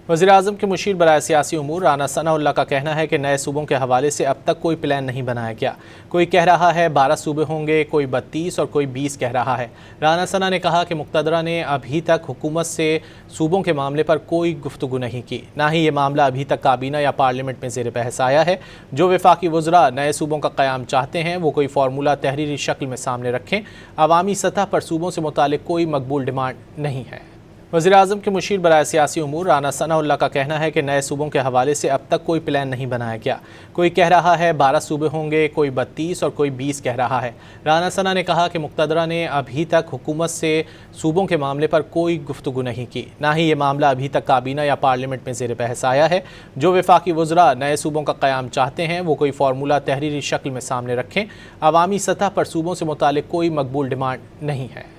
वज़ीर-ए-आज़म के मुशीर बराए सियासी उमूर राना सनाउल्लाह का कहना है कि नए सूबों के हवाले से अब तक कोई प्लान नहीं बनाया गया। कोई कह रहा है 12 सूबे होंगे, कोई 32 और कोई 20 कह रहा है। राना सना ने कहा कि मुक़्तदरा ने अभी तक हुकूमत से सूबों के मामले पर कोई गुफ्तगू नहीं की, ना ही ये मामला अभी तक काबीना या पार्लियामेंट में ज़ेर बहस आया है। जो वफाकी वज़रा नए सूबों का क़याम चाहते हैं वो कोई फार्मूला तहरीरी शक्ल में सामने रखें। अवामी सतह पर सूबों से मुतालिक कोई मकबूल डिमांड नहीं है। वज़ीर-ए-आज़म के मुशीर बराए सियासी उमूर राना सनाउल्लाह का कहना है कि नए सूबों के हवाले से अब तक कोई प्लान नहीं बनाया गया। कोई कह रहा है 12 सूबे होंगे, कोई 32 और कोई 20 कह रहा है। राना सना ने कहा कि मुक़्तदरा ने अभी तक हुकूमत से सूबों के मामले पर कोई गुफ्तगू नहीं की, ना ही ये मामला अभी तक काबीना या पार्लियामेंट में ज़ेर बहस आया है। जो वफाकी वज़रा नए सूबों का क़याम चाहते हैं वो कोई फार्मूला तहरीरी शक्ल में सामने रखें। अवामी सतह पर सूबों से मुतालिक कोई मकबूल डिमांड नहीं है।